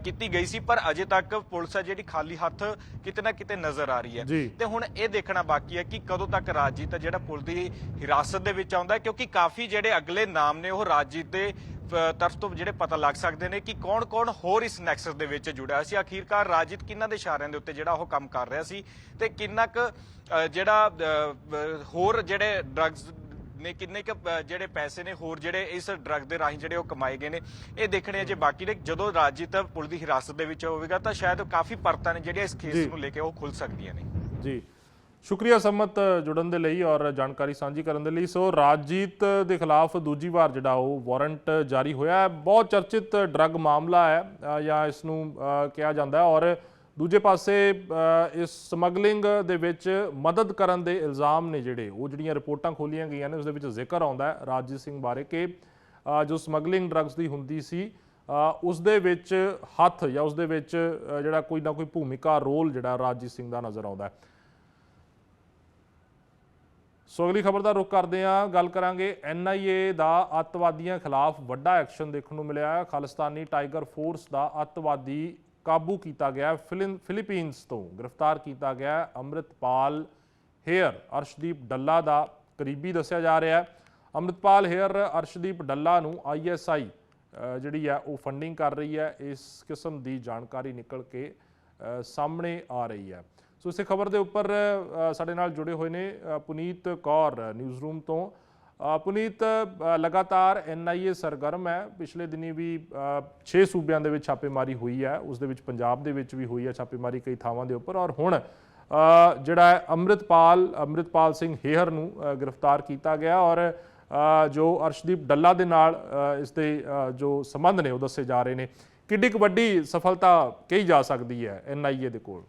ਕੀਤੀ ਗਈ ਸੀ, ਪਰ ਅਜੇ ਤੱਕ ਪੁਲਿਸ ਹੈ ਜਿਹੜੀ ਖਾਲੀ ਹੱਥ ਕਿਤੇ ਨਾ ਕਿਤੇ ਨਜ਼ਰ ਆ ਰਹੀ ਹੈ। ਤੇ ਹੁਣ ਇਹ ਦੇਖਣਾ ਬਾਕੀ ਹੈ ਕਿ ਕਦੋਂ ਤੱਕ ਰਾਜਜੀਤ ਹੈ ਜਿਹੜਾ ਪੁਲਿਸ ਦੀ ਹਿਰਾਸਤ ਦੇ ਵਿੱਚ ਆਉਂਦਾ, ਕਿਉਂਕਿ ਕਾਫੀ ਜਿਹੜੇ ਅਗਲੇ ਨਾਮ ਨੇ ਉਹ ਰਾਜਜੀਤ ਦੇ ਤਰਫ ਤੋਂ ਜਿਹੜੇ ਪਤਾ ਲੱਗ ਸਕਦੇ ਨੇ ਕਿ ਕੌਣ ਹੋਰ ਇਸ ਨੈਕਸਸ ਦੇ ਵਿੱਚ ਜੁੜਿਆ ਸੀ। ਆਖਿਰਕਾਰ ਰਾਜਜੀਤ ਕਿਹਨਾਂ ਦੇ ਇਸ਼ਾਰਿਆਂ ਦੇ ਉੱਤੇ ਜਿਹੜਾ ਉਹ ਕੰਮ ਕਰ ਰਿਹਾ ਸੀ ਤੇ ਕਿੰਨਾ ਕੁ ਜਿਹੜਾ ਹੋਰ ਜਿਹੜੇ ਡਰੱਗਸ ਨੇ, ਕਿੰਨੇ ਕੁ ਜਿਹੜੇ ਪੈਸੇ ਨੇ ਹੋਰ ਜਿਹੜੇ ਇਸ ਡਰੱਗ ਦੇ ਰਾਹੀਂ ਜਿਹੜੇ ਉਹ ਕਮਾਏ ਗਏ ਨੇ, ਇਹ ਦੇਖਣੇ ਅਜੇ ਬਾਕੀ ਨੇ। ਜਦੋਂ ਰਾਜਜੀਤ ਪੁਲਿਸ ਦੀ ਹਿਰਾਸਤ ਦੇ ਵਿੱਚ ਹੋਵੇਗਾ ਤਾਂ ਸ਼ਾਇਦ ਕਾਫੀ ਪਰਤਾਂ ਨੇ ਜਿਹੜੀਆਂ ਇਸ ਕੇਸ ਨੂੰ ਲੈ ਕੇ ਉਹ ਖੁੱਲ ਸਕਦੀਆਂ ਨੇ। ਜੀ ਸ਼ੁਕਰੀਆ ਸਮਤ ਜੁੜਨ ਦੇ ਲਈ ਔਰ ਜਾਣਕਾਰੀ ਸਾਂਝੀ ਕਰਨ ਦੇ ਲਈ। ਸੋ ਰਾਜਜੀਤ ਦੇ ਖਿਲਾਫ ਦੂਜੀ ਵਾਰ ਜਿਹੜਾ ਉਹ ਵਾਰੰਟ ਜਾਰੀ ਹੋਇਆ ਹੈ। ਬਹੁਤ ਚਰਚਿਤ ਡਰੱਗ ਮਾਮਲਾ ਹੈ ਜਾਂ ਇਸ ਨੂੰ ਕਿਹਾ ਜਾਂਦਾ ਹੈ, ਔਰ ਦੂਜੇ ਪਾਸੇ ਇਸ ਸਮਗਲਿੰਗ ਦੇ ਵਿੱਚ ਮਦਦ ਕਰਨ ਦੇ ਇਲਜ਼ਾਮ ਨੇ ਜਿਹੜੀਆਂ ਰਿਪੋਰਟਾਂ ਖੋਲੀਆਂ ਗਈਆਂ ਨੇ ਉਸ ਦੇ ਵਿੱਚ ਜ਼ਿਕਰ ਆਉਂਦਾ ਹੈ ਰਾਜਜੀਤ ਸਿੰਘ ਬਾਰੇ ਕਿ ਜੋ ਸਮਗਲਿੰਗ ਡਰੱਗਸ ਦੀ ਹੁੰਦੀ ਸੀ ਉਸ ਦੇ ਵਿੱਚ ਹੱਥ ਜਾਂ ਉਸ ਦੇ ਵਿੱਚ ਜਿਹੜਾ ਕੋਈ ਨਾ ਕੋਈ ਭੂਮਿਕਾ ਰੋਲ ਜਿਹੜਾ ਰਾਜਜੀਤ ਸਿੰਘ ਦਾ ਨਜ਼ਰ ਆਉਂਦਾ ਹੈ। ਸੋ ਅਗਲੀ ਖਬਰ ਦਾ ਰੁਖ ਕਰਦੇ ਹਾਂ, ਗੱਲ ਕਰਾਂਗੇ NIA ਦਾ ਅੱਤਵਾਦੀਆਂ ਖਿਲਾਫ ਵੱਡਾ ਐਕਸ਼ਨ ਦੇਖਣ ਨੂੰ ਮਿਲਿਆ ਹੈ। ਖਾਲਿਸਤਾਨੀ ਟਾਈਗਰ ਫੋਰਸ ਦਾ ਅੱਤਵਾਦੀ ਕਾਬੂ ਕੀਤਾ ਗਿਆ, ਫਿਲੀਪੀਨਸ ਤੋਂ ਗ੍ਰਿਫਤਾਰ ਕੀਤਾ ਗਿਆ ਅੰਮ੍ਰਿਤਪਾਲ ਹੇਅਰ, ਅਰਸ਼ਦੀਪ ਡੱਲਾ ਦਾ ਕਰੀਬੀ ਦੱਸਿਆ ਜਾ ਰਿਹਾ ਹੈ। ਅੰਮ੍ਰਿਤਪਾਲ ਹੇਅਰ ਅਰਸ਼ਦੀਪ ਡੱਲਾ ਨੂੰ ISI ਜਿਹੜੀ ਹੈ ਉਹ ਫੰਡਿੰਗ ਕਰ ਰਹੀ ਹੈ, ਇਸ ਕਿਸਮ ਦੀ ਜਾਣਕਾਰੀ ਨਿਕਲ ਕੇ ਸਾਹਮਣੇ ਆ ਰਹੀ ਹੈ। ਸੋ ਇਸੇ ਖਬਰ ਦੇ ਉੱਪਰ ਸਾਡੇ ਨਾਲ ਜੁੜੇ ਹੋਏ ਨੇ ਪੁਨੀਤ ਕੌਰ ਨਿਊਜ਼ ਰੂਮ ਤੋਂ। ਪੁਨੀਤ, ਲਗਾਤਾਰ NIA ਸਰਗਰਮ ਹੈ, ਪਿਛਲੇ ਦਿਨੀ ਵੀ 6 ਸੂਬਿਆਂ ਦੇ ਵਿੱਚ ਛਾਪੇਮਾਰੀ ਹੋਈ ਹੈ, ਉਸ ਦੇ ਵਿੱਚ ਪੰਜਾਬ ਦੇ ਵਿੱਚ ਵੀ ਹੋਈ ਹੈ ਛਾਪੇਮਾਰੀ ਕਈ ਥਾਵਾਂ ਦੇ ਉੱਪਰ, ਔਰ ਹੁਣ ਜਿਹੜਾ ਹੈ ਅੰਮ੍ਰਿਤਪਾਲ ਸਿੰਘ ਹੇਅਰ ਨੂੰ ਗ੍ਰਿਫਤਾਰ ਕੀਤਾ ਗਿਆ ਔਰ ਜੋ ਅਰਸ਼ਦੀਪ ਡੱਲਾ ਦੇ ਨਾਲ ਇਸ ਦੇ ਜੋ ਸੰਬੰਧ ਨੇ ਉਹ ਦੱਸੇ ਜਾ ਰਹੇ ਨੇ। ਕਿੱਡੀ ਕੁ ਵੱਡੀ ਸਫਲਤਾ ਕਹੀ ਜਾ ਸਕਦੀ ਹੈ NIA ਦੇ ਕੋਲ?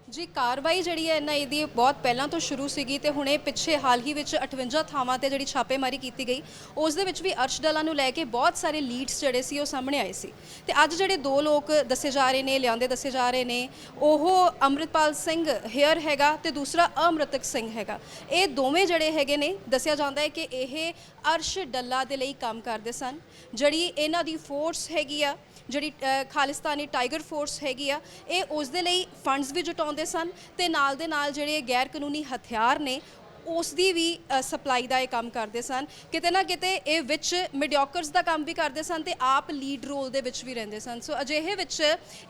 ਜੀ, ਕਾਰਵਾਈ ਜਿਹੜੀ ਹੈ NIA ਦੀ ਬਹੁਤ ਪਹਿਲਾਂ ਤੋਂ ਸ਼ੁਰੂ ਸੀਗੀ ਤੇ ਹੁਣੇ ਪਿੱਛੇ ਹਾਲ ਹੀ ਵਿੱਚ 58 ਥਾਵਾਂ ਤੇ ਜਿਹੜੀ ਛਾਪੇਮਾਰੀ ਕੀਤੀ ਗਈ, ਉਸ ਦੇ ਵਿੱਚ ਵੀ ਅਰਸ਼ ਡੱਲਾ ਨੂੰ ਲੈ ਕੇ ਬਹੁਤ ਸਾਰੇ ਲੀਡਸ ਜਿਹੜੇ ਸੀ ਉਹ ਸਾਹਮਣੇ ਆਏ ਸੀ। ਤੇ ਅੱਜ ਜਿਹੜੇ 2 ਲੋਕ ਦੱਸੇ ਜਾ ਰਹੇ ਨੇ, ਲਿਆਂਦੇ ਦੱਸੇ ਜਾ ਰਹੇ ਨੇ, ਉਹ ਅੰਮ੍ਰਿਤਪਾਲ ਸਿੰਘ ਹੇਅਰ ਹੈਗਾ ਤੇ ਦੂਸਰਾ ਅਮ੍ਰਿਤਕ ਸਿੰਘ ਹੈਗਾ। ਇਹ ਦੋਵੇਂ ਜਿਹੜੇ ਹੈਗੇ ਨੇ, ਦੱਸਿਆ ਜਾਂਦਾ ਹੈ ਕਿ ਇਹ ਅਰਸ਼ ਡੱਲਾ ਦੇ ਲਈ ਕੰਮ ਕਰਦੇ ਸਨ। ਜਿਹੜੀ ਇਹਨਾਂ ਦੀ ਫੋਰਸ ਹੈਗੀ ਆ, ਜਿਹੜੀ ਖਾਲਿਸਤਾਨੀ ਟਾਈਗਰ ਫੋਰਸ ਹੈਗੀ ਆ, ਇਹ ਉਸ ਦੇ ਲਈ ਫੰਡਸ ਵੀ ਜੁਟਾਉਂਦੇ ਕਰਦੇ ਸਨ ਤੇ ਨਾਲ ਦੇ ਨਾਲ ਜਿਹੜੇ ਗੈਰ ਕਾਨੂੰਨੀ ਹਥਿਆਰ ਨੇ ਉਸ ਦੀ ਵੀ ਸਪਲਾਈ ਦਾ ਇਹ ਕੰਮ ਕਰਦੇ ਸਨ। ਕਿਤੇ ਨਾ ਕਿਤੇ ਇਹ ਵਿੱਚ ਮੀਡੀਓਕਰਸ ਦਾ ਕੰਮ ਵੀ ਕਰਦੇ ਸਨ ਤੇ ਆਪ ਲੀਡ ਰੋਲ ਦੇ ਵਿੱਚ ਵੀ ਰਹਿੰਦੇ ਸਨ। ਸੋ ਅਜਿਹੇ ਵਿੱਚ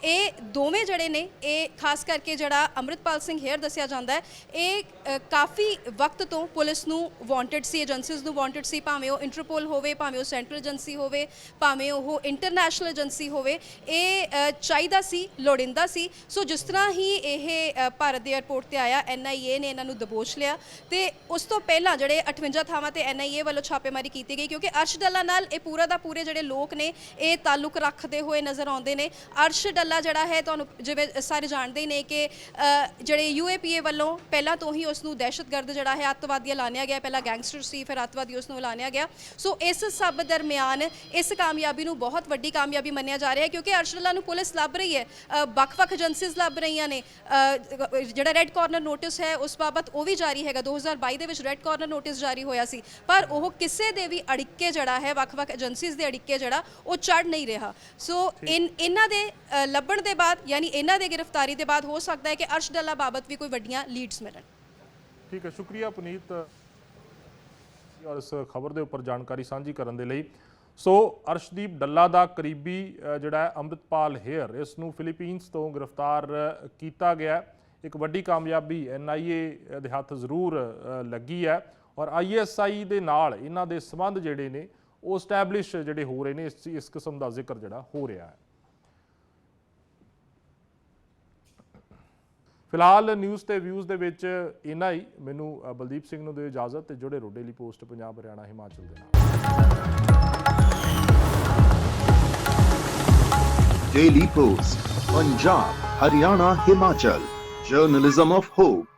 ਇਹ ਦੋਵੇਂ ਜਿਹੜੇ ਨੇ, ਇਹ ਖਾਸ ਕਰਕੇ ਜਿਹੜਾ ਅੰਮ੍ਰਿਤਪਾਲ ਸਿੰਘ ਹੇਅਰ ਦੱਸਿਆ ਜਾਂਦਾ ਹੈ, ਇਹ ਕਾਫੀ ਵਕਤ ਤੋਂ ਪੁਲਿਸ ਨੂੰ ਵਾਂਟਡ ਸੀ, ਏਜੰਸੀਜ਼ ਨੂੰ ਵਾਂਟਡ ਸੀ, ਭਾਵੇਂ ਉਹ ਇੰਟਰਪੋਲ ਹੋਵੇ, ਭਾਵੇਂ ਉਹ ਸੈਂਟਰਲ ਏਜੰਸੀ ਹੋਵੇ, ਭਾਵੇਂ ਉਹ ਇੰਟਰਨੈਸ਼ਨਲ ਏਜੰਸੀ ਹੋਵੇ, ਇਹ ਚਾਹੀਦਾ ਸੀ, ਲੋੜਿੰਦਾ ਸੀ। ਸੋ ਜਿਸ ਤਰ੍ਹਾਂ ਹੀ ਇਹ ਭਾਰਤ ਦੇ 에ਅਰਪੋਰਟ ਤੇ ਆਇਆ, NIA ਨੇ ਇਹਨਾਂ ਨੂੰ ਦਬੋਚ ਲਿਆ ਤੇ ਉਸ ਤੋਂ ਪਹਿਲਾਂ ਜਿਹੜੇ 58 ਥਾਵਾਂ ਤੇ NIA ਵੱਲੋਂ ਛਾਪੇਮਾਰੀ ਕੀਤੀ ਗਈ, ਕਿਉਂਕਿ ਅਰਸ਼ ਡੱਲਾ ਨਾਲ ਇਹ ਪੂਰਾ ਦਾ ਪੂਰੇ ਜਿਹੜੇ ਲੋਕ ਨੇ ਇਹ ਤਾਲੁਕ ਰੱਖਦੇ ਹੋਏ ਨਜ਼ਰ ਆਉਂਦੇ ਨੇ। ਅਰਸ਼ ਡੱਲਾ ਜਿਹੜਾ ਹੈ, ਤੁਹਾਨੂੰ ਜਿਵੇਂ ਸਾਰੇ ਜਾਣਦੇ ਹੀ ਨੇ ਕਿ ਜਿਹੜੇ UAPA ਵੱਲੋਂ ਪਹਿਲਾਂ ਤੋਂ ਹੀ ਉਸ ਨੂੰ ਦਹਿਸ਼ਤਗਰਦ ਜਿਹੜਾ ਹੈ, ਅੱਤਵਾਦੀ ਐਲਾਨਿਆ ਗਿਆ। ਪਹਿਲਾਂ ਗੈਂਗਸਟਰ ਸੀ, ਫਿਰ ਅੱਤਵਾਦੀ ਉਸ ਨੂੰ ਐਲਾਨਿਆ ਗਿਆ। ਸੋ ਇਸ ਸਭ ਦਰਮਿਆਨ ਇਸ ਕਾਮਯਾਬੀ ਨੂੰ ਬਹੁਤ ਵੱਡੀ ਕਾਮਯਾਬੀ ਮੰਨਿਆ ਜਾ ਰਿਹਾ ਹੈ, ਕਿਉਂਕਿ ਅਰਸ਼ ਡੱਲਾ ਨੂੰ ਪੁਲਿਸ ਲੱਭ ਰਹੀ ਹੈ, ਵੱਖ-ਵੱਖ ਏਜੰਸੀਜ਼ ਲੱਭ ਰਹੀਆਂ ਨੇ। ਜਿਹੜਾ ਰੈੱਡ ਕਾਰਨਰ ਨੋਟਿਸ ਹੈ ਉਸ ਬਾਬਤ ਉਹ ਵੀ ਜਾਰੀ ਹੈਗਾ, 2022 ਦੇ ਵਿੱਚ ਰੈੱਡ ਕਾਰਨਰ ਨੋਟਿਸ ਜਾਰੀ ਹੋਇਆ ਸੀ, ਪਰ ਉਹ ਕਿਸੇ ਦੇ ਵੀ ਅੜਿੱਕੇ ਜਿਹੜਾ ਹੈ, ਵੱਖ-ਵੱਖ ਏਜੰਸੀਜ਼ ਦੇ ਅੜਿੱਕੇ ਜਿਹੜਾ ਉਹ ਚੜ ਨਹੀਂ ਰਿਹਾ। ਸੋ ਇਹਨਾਂ ਦੇ ਲੱਭਣ ਦੇ ਬਾਅਦ, ਯਾਨੀ ਇਹਨਾਂ ਦੇ ਗ੍ਰਿਫਤਾਰੀ ਦੇ ਬਾਅਦ ਹੋ ਸਕਦਾ ਹੈ ਕਿ ਅਰਸ਼ ਡੱਲਾ ਬਾਬਤ ਵੀ ਕੋਈ ਵੱਡੀਆਂ ਲੀਡਸ ਮਿਲਣ। ਠੀਕ ਹੈ, ਸ਼ੁਕਰੀਆ ਪੁਨੀਤ ਔਰ ਇਸ ਖਬਰ ਦੇ ਉੱਪਰ ਜਾਣਕਾਰੀ ਸਾਂਝੀ ਕਰਨ ਦੇ ਲਈ। ਸੋ ਅਰਸ਼ਦੀਪ ਡੱਲਾ ਦਾ ਕਰੀਬੀ ਜਿਹੜਾ ਹੈ ਅੰਮ੍ਰਿਤਪਾਲ ਹੇਅਰ, ਇਸ ਨੂੰ ਫਿਲੀਪੀਨਸ ਤੋਂ ਗ੍ਰਿਫਤਾਰ ਕੀਤਾ ਗਿਆ। ਇੱਕ ਵੱਡੀ ਕਾਮਯਾਬੀ NIA ਦੇ ਹੱਥ ਜ਼ਰੂਰ ਲੱਗੀ ਹੈ ਔਰ ISI ਦੇ ਨਾਲ ਇਹਨਾਂ ਦੇ ਸੰਬੰਧ ਜਿਹੜੇ ਨੇ ਉਹ ਸਟੈਬਲਿਸ਼ ਜਿਹੜੇ ਹੋ ਰਹੇ ਨੇ। ਇਸ ਕਿਸਮ ਦਾ ਜ਼ਿਕਰ ਜਿਹੜਾ ਹੋ ਰਿਹਾ ਹੈ। ਫਿਲਹਾਲ ਨਿਊਜ਼ ਤੇ ਵਿਊਜ਼ ਦੇ ਵਿੱਚ ਇੰਨਾ ਹੀ। ਮੈਨੂੰ ਬਲਦੀਪ ਸਿੰਘ ਨੂੰ ਦਿਓ ਇਜਾਜ਼ਤ ਤੇ ਜੁੜੇ ਰਹੋ ਡੇਲੀ ਪੋਸਟ ਪੰਜਾਬ, ਹਰਿਆਣਾ, ਹਿਮਾਚਲ ਦੇ ਨਾਲ। Daily Post, Punjab, Haryana, Himachal. Journalism of hope.